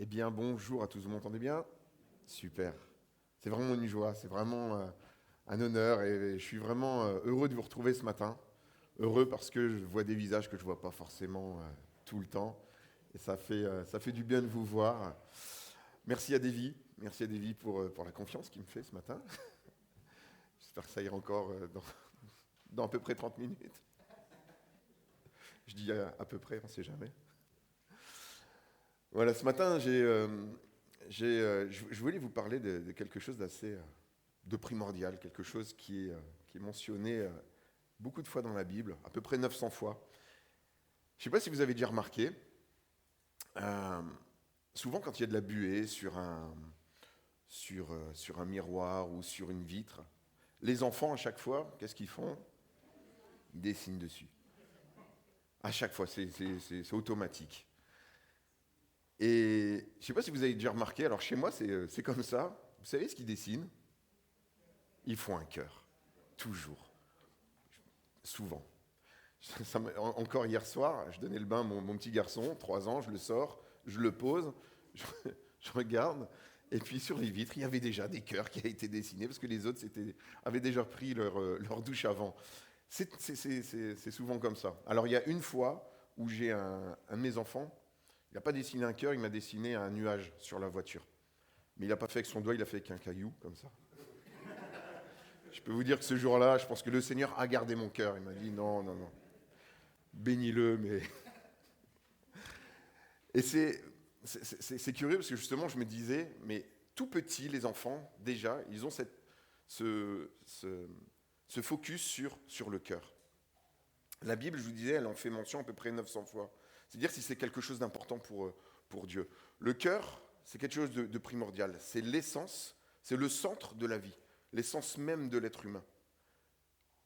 Eh bien, bonjour à tous, vous m'entendez bien? Super. C'est vraiment une joie, c'est vraiment un honneur et je suis vraiment heureux de vous retrouver ce matin. Heureux parce que je vois des visages que je ne vois pas forcément tout le temps et ça fait du bien de vous voir. Merci à Davy pour la confiance qu'il me fait ce matin. J'espère que ça ira encore dans à peu près 30 minutes. Je dis à peu près, on ne sait jamais. Voilà, ce matin, je voulais vous parler de quelque chose d'assez de primordial, quelque chose qui est mentionné beaucoup de fois dans la Bible, à peu près 900 fois. Je ne sais pas si vous avez déjà remarqué, euh, souvent quand il y a de la buée sur un miroir ou sur une vitre, les enfants, à chaque fois, qu'est-ce qu'ils font? Ils dessinent dessus. À chaque fois, c'est automatique. Et je ne sais pas si vous avez déjà remarqué, alors chez moi, c'est comme ça. Vous savez ce qu'ils dessinent? Ils font un cœur. Toujours. Souvent. Encore hier soir, je donnais le bain à mon petit garçon, 3 ans, je le sors, je le pose, je, je regarde, et puis sur les vitres, il y avait déjà des cœurs qui avaient été dessinés, parce que les autres avaient déjà pris leur douche avant. C'est souvent comme ça. Alors il y a une fois où j'ai un de mes enfants, il n'a pas dessiné un cœur, il m'a dessiné un nuage sur la voiture. Mais il n'a pas fait avec son doigt, il a fait avec un caillou, comme ça. Je peux vous dire que ce jour-là, je pense que le Seigneur a gardé mon cœur. Il m'a dit non, non, non. Bénis-le, mais. Et c'est curieux parce que justement, je me disais, mais tout petits, les enfants, déjà, ils ont ce focus sur le cœur. La Bible, je vous disais, elle en fait mention à peu près 900 fois. C'est-à-dire si c'est quelque chose d'important pour Dieu. Le cœur, c'est quelque chose de primordial. C'est l'essence, c'est le centre de la vie, l'essence même de l'être humain.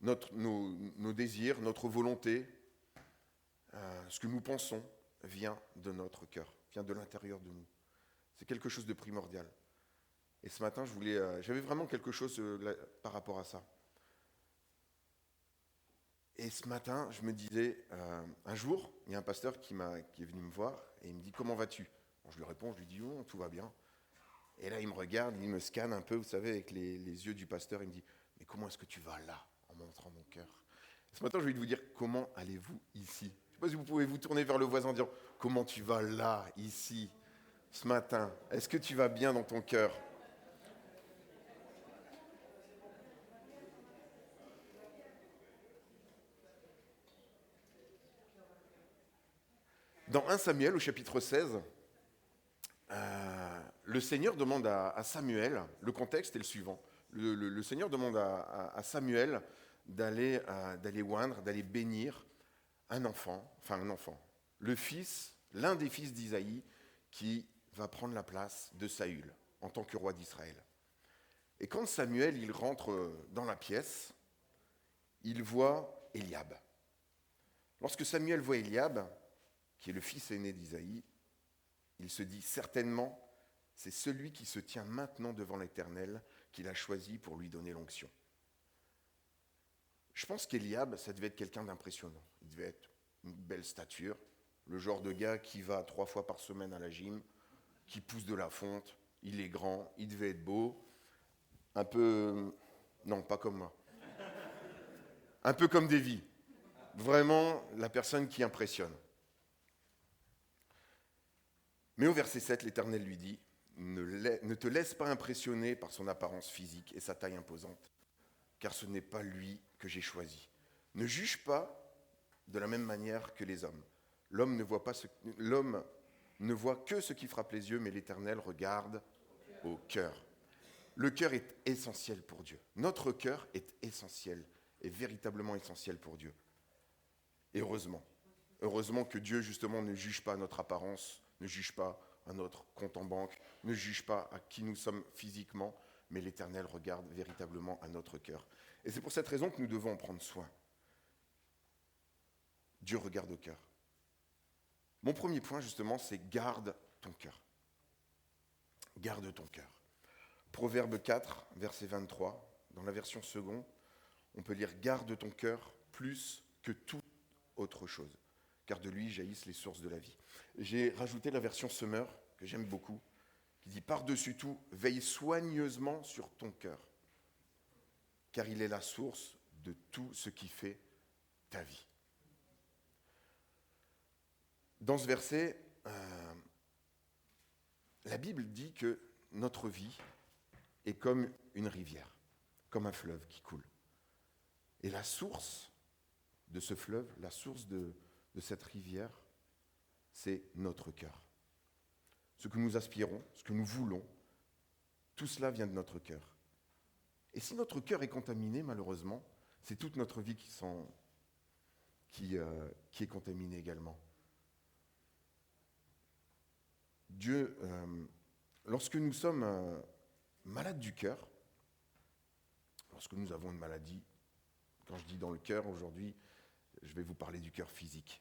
Nos désirs, notre volonté, ce que nous pensons vient de notre cœur, vient de l'intérieur de nous. C'est quelque chose de primordial. Et ce matin, j'avais vraiment quelque chose par rapport à ça. Et ce matin, je me disais, un jour, il y a un pasteur qui est venu me voir et il me dit, comment vas-tu? Bon, je lui réponds, je lui dis, oh, tout va bien. Et là, il me regarde, il me scanne un peu, vous savez, avec les yeux du pasteur, il me dit, mais comment est-ce que tu vas là, en montrant mon cœur? Ce matin, je vais vous dire, comment allez-vous ici? Je ne sais pas si vous pouvez vous tourner vers le voisin en disant, comment tu vas là, ici, ce matin? Est-ce que tu vas bien dans ton cœur? Dans 1 Samuel, au chapitre 16, le Seigneur demande à Samuel, le contexte est le suivant, le Seigneur demande à Samuel d'aller oindre, d'aller bénir un enfant, l'un des fils d'Isaïe qui va prendre la place de Saül en tant que roi d'Israël. Et quand Samuel il rentre dans la pièce, il voit Eliab. Lorsque Samuel voit Eliab, qui est le fils aîné d'Isaïe, il se dit certainement, c'est celui qui se tient maintenant devant l'Éternel qu'il a choisi pour lui donner l'onction. Je pense qu'Eliab, ça devait être quelqu'un d'impressionnant. Il devait être une belle stature, le genre de gars qui va 3 fois par semaine à la gym, qui pousse de la fonte, il est grand, il devait être beau, un peu... Non, pas comme moi. Un peu comme Davy. Vraiment la personne qui impressionne. Mais au verset 7, l'Éternel lui dit, ne te laisse pas impressionner par son apparence physique et sa taille imposante, car ce n'est pas lui que j'ai choisi. Ne juge pas de la même manière que les hommes. L'homme ne voit que ce qui frappe les yeux, mais l'Éternel regarde au cœur. Le cœur est essentiel pour Dieu. Notre cœur est essentiel, est véritablement essentiel pour Dieu. Et heureusement. Heureusement que Dieu, justement, ne juge pas notre apparence, ne juge pas à notre compte en banque, ne juge pas à qui nous sommes physiquement, mais l'Éternel regarde véritablement à notre cœur. Et c'est pour cette raison que nous devons en prendre soin. Dieu regarde au cœur. Mon premier point, justement, c'est garde ton cœur. Garde ton cœur. Proverbe 4, verset 23, dans la version seconde, on peut lire « Garde ton cœur plus que toute autre chose, car de lui jaillissent les sources de la vie ». J'ai rajouté la version Summer, que j'aime beaucoup, qui dit « Par-dessus tout, veille soigneusement sur ton cœur, car il est la source de tout ce qui fait ta vie. » Dans ce verset, la Bible dit que notre vie est comme une rivière, comme un fleuve qui coule. Et la source de ce fleuve, la source de cette rivière, c'est notre cœur. Ce que nous aspirons, ce que nous voulons, tout cela vient de notre cœur. Et si notre cœur est contaminé, malheureusement, c'est toute notre vie qui est contaminée également. Dieu, lorsque nous sommes malades du cœur, lorsque nous avons une maladie, quand je dis dans le cœur aujourd'hui, je vais vous parler du cœur physique.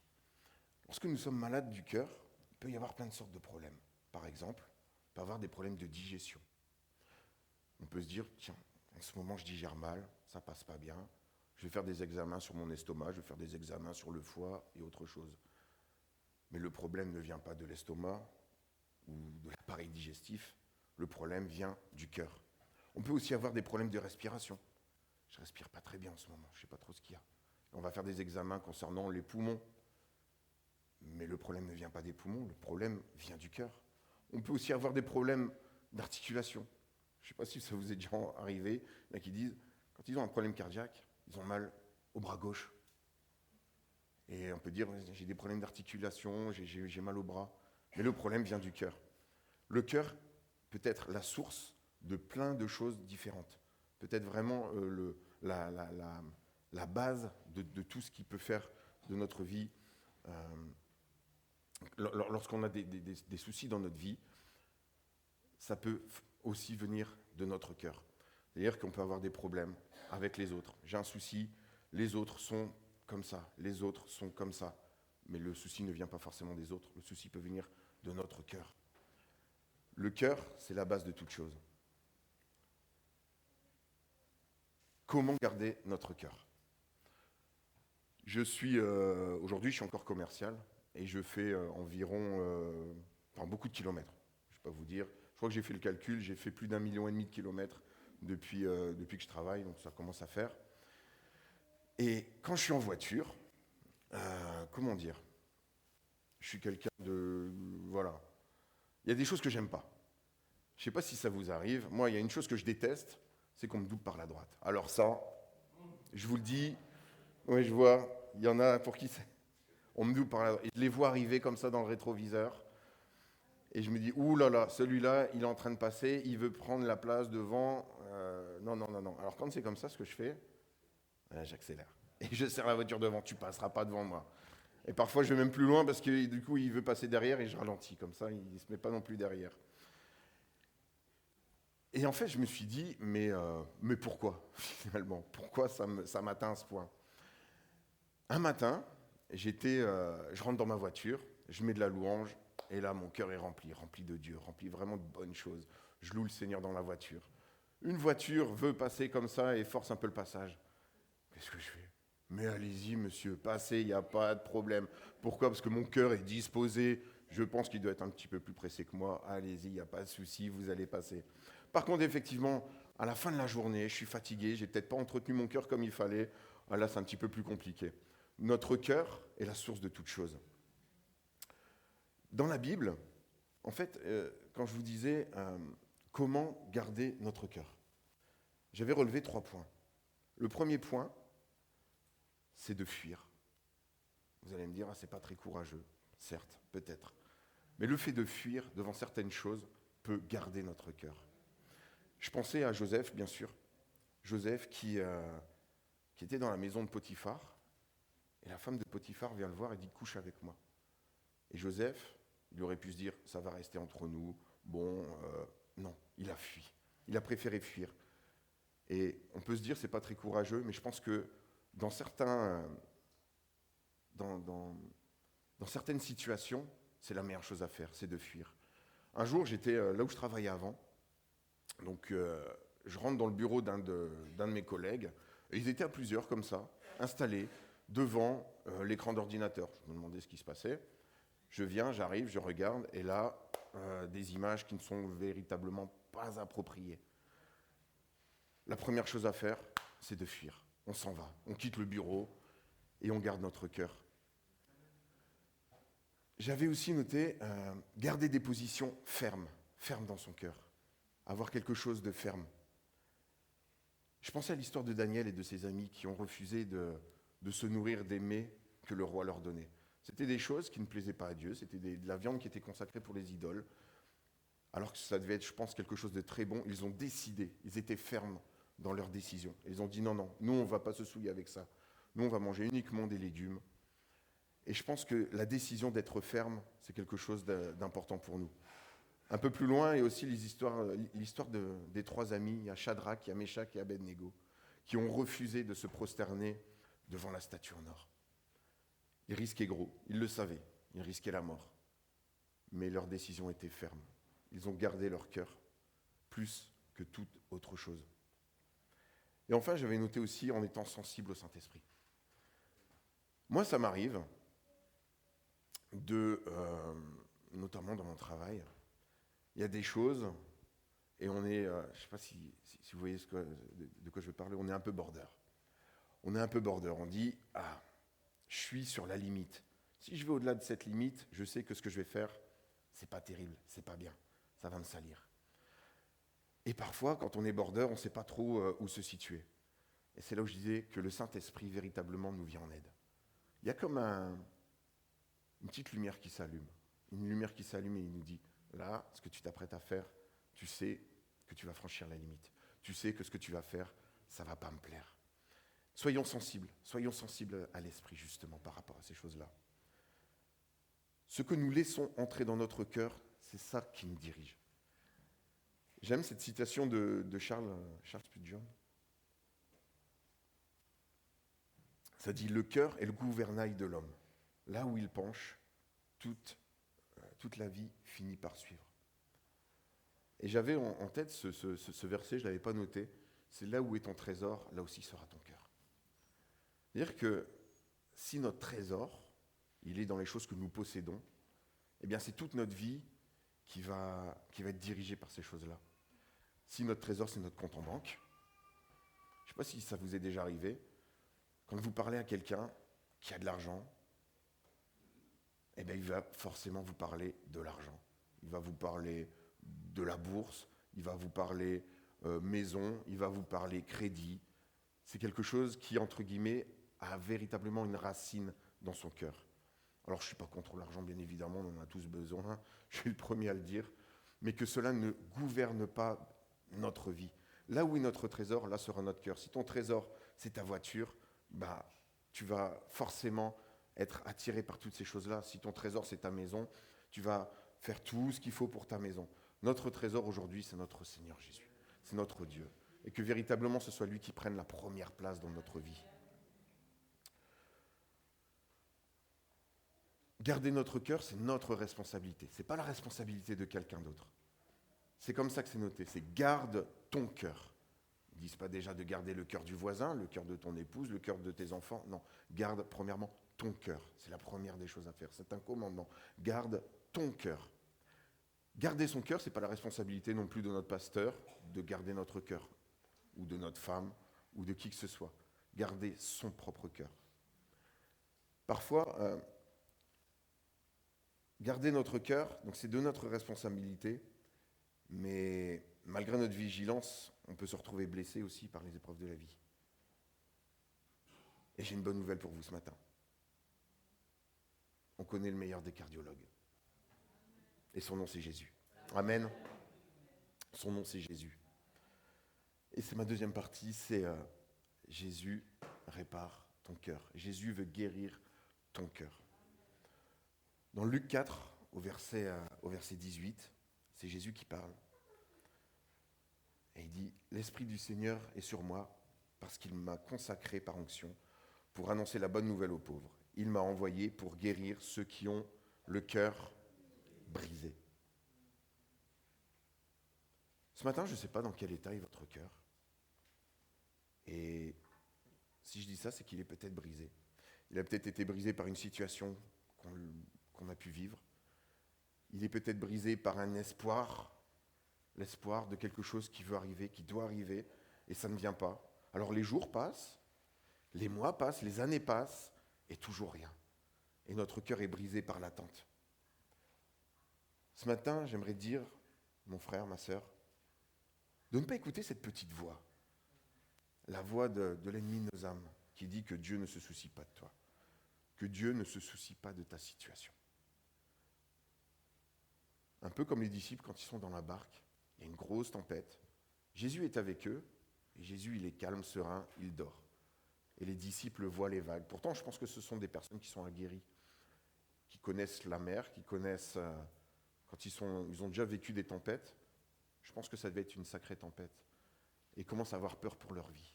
Lorsque nous sommes malades du cœur, il peut y avoir plein de sortes de problèmes. Par exemple, on peut avoir des problèmes de digestion. On peut se dire, tiens, en ce moment je digère mal, ça passe pas bien, je vais faire des examens sur mon estomac, je vais faire des examens sur le foie et autre chose. Mais le problème ne vient pas de l'estomac ou de l'appareil digestif, le problème vient du cœur. On peut aussi avoir des problèmes de respiration. Je ne respire pas très bien en ce moment, je ne sais pas trop ce qu'il y a. On va faire des examens concernant les poumons. Mais le problème ne vient pas des poumons, le problème vient du cœur. On peut aussi avoir des problèmes d'articulation. Je ne sais pas si ça vous est déjà arrivé, il y en a qui disent, quand ils ont un problème cardiaque, ils ont mal au bras gauche. Et on peut dire, j'ai des problèmes d'articulation, j'ai mal au bras. Mais le problème vient du cœur. Le cœur peut être la source de plein de choses différentes. Peut-être vraiment la base de tout ce qui peut faire de notre vie. Lorsqu'on a des soucis dans notre vie, ça peut aussi venir de notre cœur. C'est-à-dire qu'on peut avoir des problèmes avec les autres. J'ai un souci, les autres sont comme ça, les autres sont comme ça. Mais le souci ne vient pas forcément des autres, le souci peut venir de notre cœur. Le cœur, c'est la base de toute chose. Comment garder notre cœur ? Aujourd'hui, je suis encore commercial et je fais environ beaucoup de kilomètres. Je ne vais pas vous dire. Je crois que j'ai fait le calcul, j'ai fait plus d'1,5 million de kilomètres depuis que je travaille, donc ça commence à faire. Et quand je suis en voiture, comment dire ? Je suis quelqu'un de... Voilà. Il y a des choses que j'aime pas. Je ne sais pas si ça vous arrive. Moi, il y a une chose que je déteste, c'est qu'on me double par la droite. Alors ça, je vous le dis, oui, je vois, il y en a pour qui c'est. On me double par la droite. Et je les vois arriver comme ça dans le rétroviseur. Et je me dis, ouh là là, celui-là, il est en train de passer, il veut prendre la place devant. Non. Alors quand c'est comme ça, ce que je fais, j'accélère. Et je serre la voiture devant, tu passeras pas devant moi. Et parfois, je vais même plus loin parce que du coup, il veut passer derrière et je ralentis. Comme ça, il ne se met pas non plus derrière. Et en fait, je me suis dit, mais pourquoi, finalement ? Pourquoi ça m'atteint à ce point ? Un matin, je rentre dans ma voiture, je mets de la louange, et là, mon cœur est rempli de Dieu, rempli vraiment de bonnes choses. Je loue le Seigneur dans la voiture. Une voiture veut passer comme ça et force un peu le passage. Qu'est-ce que je fais ? Mais allez-y, monsieur, passez, il n'y a pas de problème. Pourquoi ? Parce que mon cœur est disposé. Je pense qu'il doit être un petit peu plus pressé que moi. Allez-y, il n'y a pas de souci, vous allez passer. Par contre, effectivement, à la fin de la journée, je suis fatigué, j'ai peut-être pas entretenu mon cœur comme il fallait. Ah, là, c'est un petit peu plus compliqué. Notre cœur est la source de toute chose. Dans la Bible, en fait, quand je vous disais comment garder notre cœur, j'avais relevé 3 points. Le premier point, c'est de fuir. Vous allez me dire, c'est pas très courageux. Certes, peut-être. Mais le fait de fuir devant certaines choses peut garder notre cœur. Je pensais à Joseph, bien sûr. Joseph qui était dans la maison de Potiphar. Et la femme de Potiphar vient le voir et dit, couche avec moi. Et Joseph, il aurait pu se dire, ça va rester entre nous. Bon, non, il a fui. Il a préféré fuir. Et on peut se dire, c'est pas très courageux, mais je pense que dans certaines situations, c'est la meilleure chose à faire, c'est de fuir. Un jour, j'étais là où je travaillais avant. Donc, je rentre dans le bureau d'un de mes collègues. Et ils étaient à plusieurs, comme ça, installés devant l'écran d'ordinateur. Je me demandais ce qui se passait. Je viens, j'arrive, je regarde, et là, des images qui ne sont véritablement pas appropriées. La première chose à faire, c'est de fuir. On s'en va, on quitte le bureau et on garde notre cœur. J'avais aussi noté garder des positions fermes dans son cœur, avoir quelque chose de ferme. Je pensais à l'histoire de Daniel et de ses amis qui ont refusé de se nourrir des mets que le roi leur donnait. C'était des choses qui ne plaisaient pas à Dieu, c'était de la viande qui était consacrée pour les idoles, alors que ça devait être, je pense, quelque chose de très bon. Ils ont décidé, ils étaient fermes dans leur décision. Ils ont dit non, nous on ne va pas se souiller avec ça. Nous on va manger uniquement des légumes. Et je pense que la décision d'être ferme, c'est quelque chose d'important pour nous. Un peu plus loin, il y a aussi l'histoire des trois amis, il y a Shadrach, il y a Meshach et Abednego, qui ont refusé de se prosterner devant la statue en or. Ils risquaient gros, ils le savaient, ils risquaient la mort. Mais leur décision était ferme. Ils ont gardé leur cœur plus que toute autre chose. Et enfin, j'avais noté aussi en étant sensible au Saint-Esprit. Moi, ça m'arrive notamment dans mon travail, il y a des choses, et on est, je ne sais pas si vous voyez de quoi je veux parler, on est un peu border. On est un peu border, on dit, je suis sur la limite. Si je vais au-delà de cette limite, je sais que ce que je vais faire, c'est pas terrible, c'est pas bien, ça va me salir. Et parfois, quand on est border, on ne sait pas trop où se situer. Et c'est là où je disais que le Saint-Esprit véritablement nous vient en aide. Il y a comme une petite lumière qui s'allume. Une lumière qui s'allume et il nous dit, là, ce que tu t'apprêtes à faire, tu sais que tu vas franchir la limite. Tu sais que ce que tu vas faire, ça ne va pas me plaire. Soyons sensibles à l'esprit justement par rapport à ces choses-là. Ce que nous laissons entrer dans notre cœur, c'est ça qui nous dirige. J'aime cette citation de Charles Spurgeon. Ça dit, le cœur est le gouvernail de l'homme. Là où il penche, toute la vie finit par suivre. Et j'avais en tête ce verset, je ne l'avais pas noté, c'est là où est ton trésor, là aussi sera ton cœur. C'est-à-dire que si notre trésor, il est dans les choses que nous possédons, eh bien c'est toute notre vie qui va être dirigée par ces choses-là. Si notre trésor, c'est notre compte en banque, je ne sais pas si ça vous est déjà arrivé, quand vous parlez à quelqu'un qui a de l'argent, eh bien, il va forcément vous parler de l'argent. Il va vous parler de la bourse, il va vous parler maison, il va vous parler crédit. C'est quelque chose qui, entre guillemets, a véritablement une racine dans son cœur. Alors, je ne suis pas contre l'argent, bien évidemment, on en a tous besoin, je suis le premier à le dire, mais que cela ne gouverne pas notre vie. Là où est notre trésor, là sera notre cœur. Si ton trésor, c'est ta voiture, tu vas forcément être attiré par toutes ces choses-là. Si ton trésor, c'est ta maison, tu vas faire tout ce qu'il faut pour ta maison. Notre trésor aujourd'hui, c'est notre Seigneur Jésus. C'est notre Dieu. Et que véritablement, ce soit lui qui prenne la première place dans notre vie. Garder notre cœur, c'est notre responsabilité. Ce n'est pas la responsabilité de quelqu'un d'autre. C'est comme ça que c'est noté. C'est garde ton cœur. Ils ne disent pas déjà de garder le cœur du voisin, le cœur de ton épouse, le cœur de tes enfants. Non, garde premièrement ton cœur. C'est la première des choses à faire. C'est un commandement. Garde ton cœur. Garder son cœur, ce n'est pas la responsabilité non plus de notre pasteur de garder notre cœur, ou de notre femme, ou de qui que ce soit. Garder son propre cœur. Parfois, garder notre cœur, donc c'est de notre responsabilité, mais malgré notre vigilance, on peut se retrouver blessé aussi par les épreuves de la vie. Et j'ai une bonne nouvelle pour vous ce matin. On connaît le meilleur des cardiologues. Et son nom, c'est Jésus. Amen. Son nom, c'est Jésus. Et c'est ma deuxième partie, c'est Jésus répare ton cœur. Jésus veut guérir ton cœur. Dans Luc 4, au verset 18, c'est Jésus qui parle. Et il dit, « L'Esprit du Seigneur est sur moi parce qu'il m'a consacré par onction pour annoncer la bonne nouvelle aux pauvres. Il m'a envoyé pour guérir ceux qui ont le cœur brisé. » Ce matin, je ne sais pas dans quel état est votre cœur. Et si je dis ça, c'est qu'il est peut-être brisé. Il a peut-être été brisé par une situation qu'on qu'on a pu vivre. Il est peut-être brisé par un espoir, l'espoir de quelque chose qui veut arriver, qui doit arriver, et ça ne vient pas. Alors les jours passent, les mois passent, les années passent, et toujours rien. Et notre cœur est brisé par l'attente. Ce matin, j'aimerais dire, mon frère, ma sœur, de ne pas écouter cette petite voix, la voix de l'ennemi de nos âmes, qui dit que Dieu ne se soucie pas de toi, que Dieu ne se soucie pas de ta situation. Un peu comme les disciples quand ils sont dans la barque, il y a une grosse tempête, Jésus est avec eux, et Jésus il est calme, serein, il dort. Et les disciples voient les vagues. Pourtant, je pense que ce sont des personnes qui sont aguerries, qui connaissent la mer, qui connaissent, quand ils ont déjà vécu des tempêtes, je pense que ça devait être une sacrée tempête, et commencent à avoir peur pour leur vie.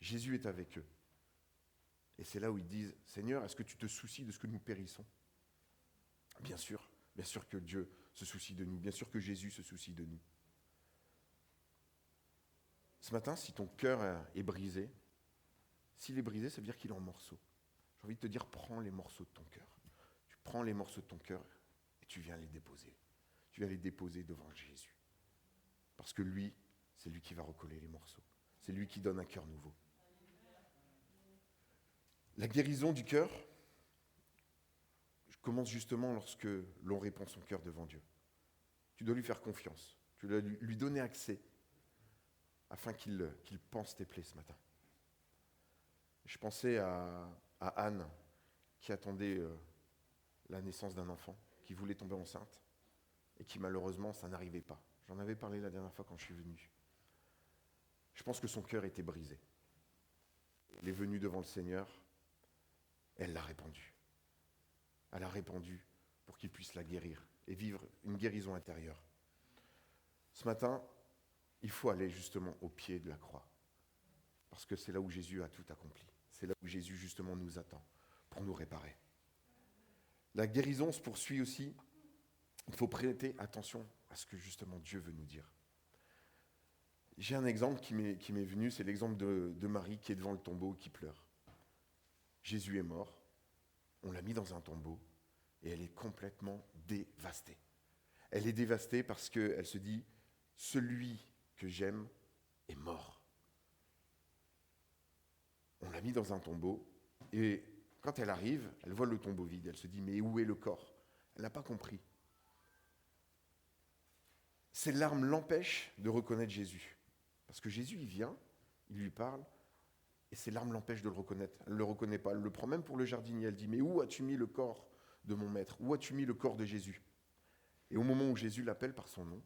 Jésus est avec eux. Et c'est là où ils disent, Seigneur, est-ce que tu te soucies de ce que nous périssons ? Bien sûr que Dieu se soucie de nous, bien sûr que Jésus se soucie de nous. Ce matin, si ton cœur est brisé, s'il est brisé, ça veut dire qu'il est en morceaux. J'ai envie de te dire, prends les morceaux de ton cœur. Tu prends les morceaux de ton cœur et tu viens les déposer. Tu viens les déposer devant Jésus. Parce que lui, c'est lui qui va recoller les morceaux. C'est lui qui donne un cœur nouveau. La guérison du cœur commence justement lorsque l'on répand son cœur devant Dieu. Tu dois lui faire confiance. Tu dois lui donner accès afin qu'il pense tes plaies ce matin. Je pensais à Anne qui attendait la naissance d'un enfant, qui voulait tomber enceinte et qui malheureusement, ça n'arrivait pas. J'en avais parlé la dernière fois quand je suis venu. Je pense que son cœur était brisé. Elle est venue devant le Seigneur, elle l'a répandu. Elle a répandu pour qu'il puisse la guérir et vivre une guérison intérieure. Ce matin, il faut aller justement au pied de la croix. Parce que c'est là où Jésus a tout accompli. C'est là où Jésus justement nous attend pour nous réparer. La guérison se poursuit aussi. Il faut prêter attention à ce que justement Dieu veut nous dire. J'ai un exemple qui m'est venu, c'est l'exemple de Marie qui est devant le tombeau et qui pleure. Jésus est mort, on l'a mis dans un tombeau et elle est complètement dévastée. Elle est dévastée parce qu'elle se dit, celui que j'aime est mort. On l'a mis dans un tombeau et quand elle arrive, elle voit le tombeau vide. Elle se dit, mais où est le corps ? Elle n'a pas compris. Ces larmes l'empêchent de reconnaître Jésus. Parce que Jésus, il vient, il lui parle, et ces larmes l'empêchent de le reconnaître. Elle ne le reconnaît pas. Elle le prend même pour le jardinier. Elle dit, mais où as-tu mis le corps de mon maître ? Où as-tu mis le corps de Jésus ? Et au moment où Jésus l'appelle par son nom,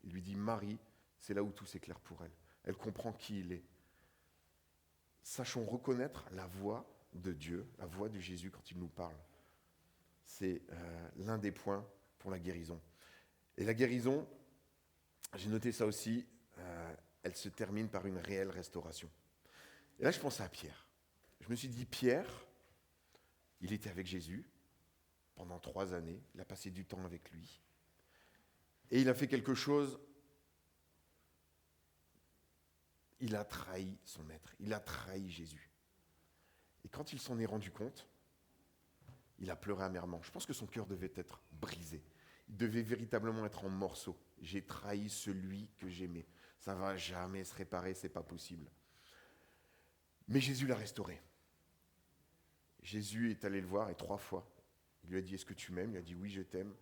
il lui dit, Marie, c'est là où tout s'éclaire pour elle. Elle comprend qui il est. Sachons reconnaître la voix de Dieu, la voix de Jésus quand il nous parle. C'est l'un des points pour la guérison. Et la guérison, j'ai noté ça aussi, elle se termine par une réelle restauration. Et là, je pense à Pierre. Je me suis dit, Pierre, il était avec Jésus pendant 3 années. Il a passé du temps avec lui. Et il a fait quelque chose. Il a trahi son maître. Il a trahi Jésus. Et quand il s'en est rendu compte, il a pleuré amèrement. Je pense que son cœur devait être brisé. Il devait véritablement être en morceaux. J'ai trahi celui que j'aimais. Ça ne va jamais se réparer, ce n'est pas possible. Mais Jésus l'a restauré. Jésus est allé le voir et 3 fois, il lui a dit, est-ce que tu m'aimes ? Il a dit, oui, je t'aime.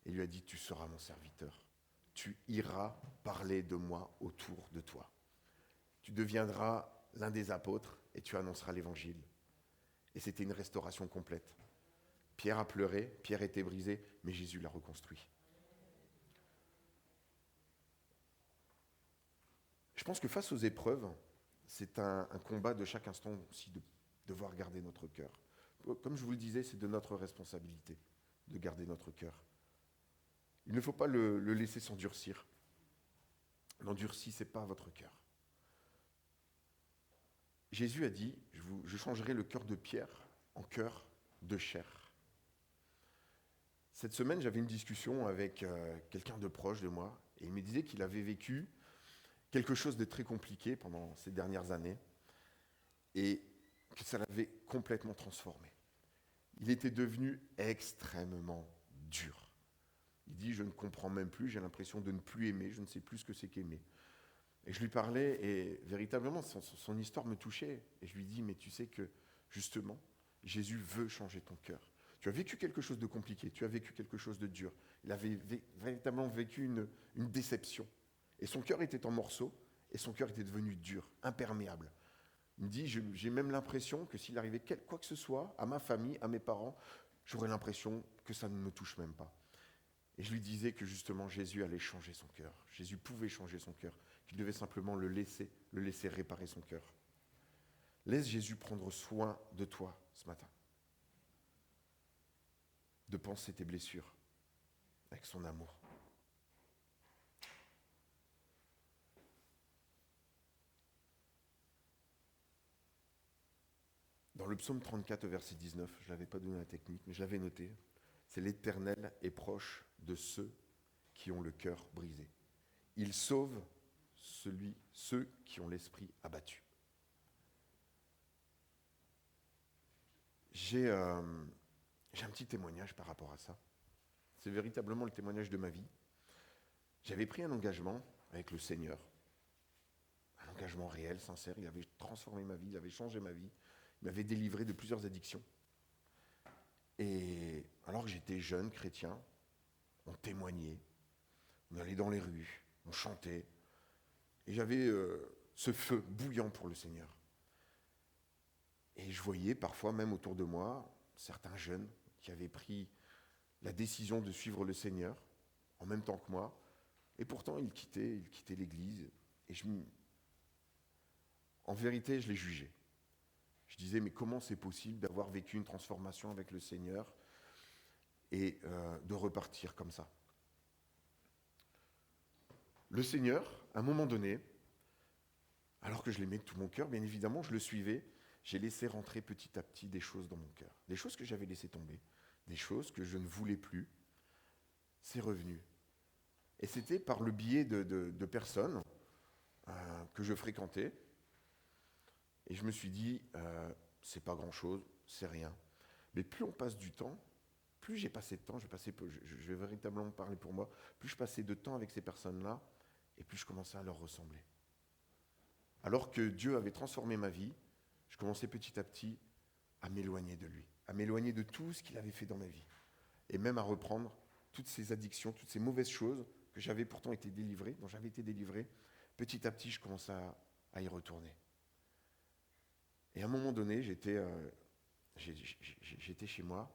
Et il lui a dit, tu seras mon serviteur. Tu iras parler de moi autour de toi. Tu deviendras l'un des apôtres et tu annonceras l'évangile. Et c'était une restauration complète. Pierre a pleuré, Pierre était brisé, mais Jésus l'a reconstruit. Je pense que face aux épreuves, c'est un combat de chaque instant aussi de devoir garder notre cœur. Comme je vous le disais, c'est de notre responsabilité de garder notre cœur. Il ne faut pas le laisser s'endurcir. N'endurcissez pas votre cœur. Jésus a dit, je changerai le cœur de pierre en cœur de chair. Cette semaine, j'avais une discussion avec quelqu'un de proche de moi et il me disait qu'il avait vécu quelque chose de très compliqué pendant ces dernières années et que ça l'avait complètement transformé. il était devenu extrêmement dur. Il dit, je ne comprends même plus, j'ai l'impression de ne plus aimer, je ne sais plus ce que c'est qu'aimer. Et je lui parlais et véritablement, son histoire me touchait. Et je lui dis, mais tu sais que justement, Jésus veut changer ton cœur. Tu as vécu quelque chose de compliqué, tu as vécu quelque chose de dur. Il avait véritablement vécu une déception. Et son cœur était en morceaux, et son cœur était devenu dur, imperméable. Il me dit, j'ai même l'impression que s'il arrivait quoi que ce soit à ma famille, à mes parents, j'aurais l'impression que ça ne me touche même pas. Et je lui disais que justement Jésus allait changer son cœur. Jésus pouvait changer son cœur, qu'il devait simplement le laisser réparer son cœur. Laisse Jésus prendre soin de toi ce matin. De penser tes blessures avec son amour. Dans le psaume 34, verset 19, je ne l'avais pas donné la technique, mais je l'avais noté, c'est l'Éternel est proche de ceux qui ont le cœur brisé. Il sauve ceux qui ont l'esprit abattu. J'ai un petit témoignage par rapport à ça. C'est véritablement le témoignage de ma vie. J'avais pris un engagement avec le Seigneur, un engagement réel, sincère. Il avait transformé ma vie, il avait changé ma vie. Il m'avait délivré de plusieurs addictions. Et alors que j'étais jeune chrétien, on témoignait, on allait dans les rues, on chantait. Et j'avais ce feu bouillant pour le Seigneur. Et je voyais parfois même autour de moi certains jeunes qui avaient pris la décision de suivre le Seigneur en même temps que moi. Et pourtant, ils quittaient l'église. Et en vérité, je les jugeais. Je disais, mais comment c'est possible d'avoir vécu une transformation avec le Seigneur et de repartir comme ça? Le Seigneur, à un moment donné, alors que je l'aimais de tout mon cœur, bien évidemment, je le suivais, j'ai laissé rentrer petit à petit des choses dans mon cœur. Des choses que j'avais laissées tomber, des choses que je ne voulais plus. C'est revenu. Et c'était par le biais de personnes que je fréquentais. Et je me suis dit, c'est pas grand-chose, c'est rien. Mais plus on passe du temps, plus j'ai passé de temps, je vais véritablement parler pour moi, plus je passais de temps avec ces personnes-là, et plus je commençais à leur ressembler. Alors que Dieu avait transformé ma vie, je commençais petit à petit à m'éloigner de lui, à m'éloigner de tout ce qu'il avait fait dans ma vie, et même à reprendre toutes ces addictions, toutes ces mauvaises choses que j'avais pourtant été délivré, dont j'avais été délivré. Petit à petit, je commençais à y retourner. Et à un moment donné, j'étais chez moi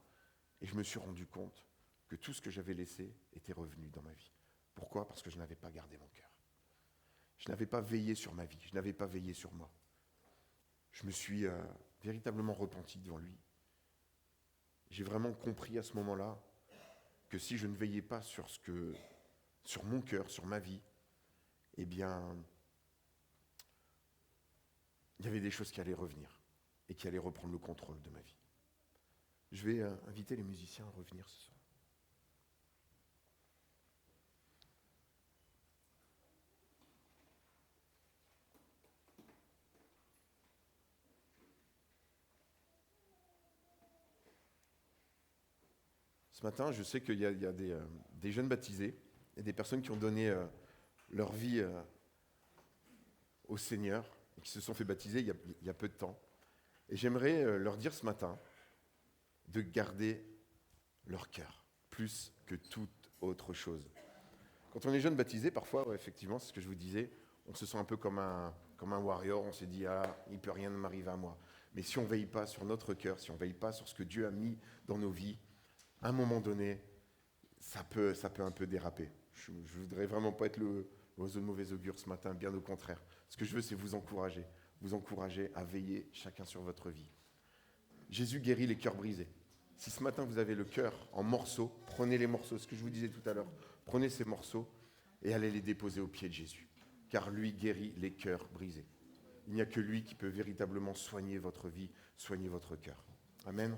et je me suis rendu compte que tout ce que j'avais laissé était revenu dans ma vie. Pourquoi? Parce que je n'avais pas gardé mon cœur. Je n'avais pas veillé sur ma vie, je n'avais pas veillé sur moi. Je me suis véritablement repenti devant lui. J'ai vraiment compris à ce moment-là que si je ne veillais pas sur mon cœur, sur ma vie, eh bien, il y avait des choses qui allaient revenir et qui allaient reprendre le contrôle de ma vie. Je vais inviter les musiciens à revenir ce soir. Ce matin, je sais qu'il y a des jeunes baptisés et des personnes qui ont donné leur vie au Seigneur et qui se sont fait baptiser il y a peu de temps. Et j'aimerais leur dire ce matin de garder leur cœur plus que toute autre chose. Quand on est jeune baptisé, parfois, effectivement, c'est ce que je vous disais, on se sent un peu comme un warrior, on se dit « Ah, il ne peut rien m'arriver à moi ». Mais si on ne veille pas sur notre cœur, si on ne veille pas sur ce que Dieu a mis dans nos vies, à un moment donné, ça peut un peu déraper. Je ne voudrais vraiment pas être l'oiseau de mauvais augure ce matin, bien au contraire. Ce que je veux, c'est vous encourager à veiller chacun sur votre vie. Jésus guérit les cœurs brisés. Si ce matin vous avez le cœur en morceaux, prenez les morceaux, ce que je vous disais tout à l'heure, prenez ces morceaux et allez les déposer aux pieds de Jésus, car lui guérit les cœurs brisés. Il n'y a que lui qui peut véritablement soigner votre vie, soigner votre cœur. Amen.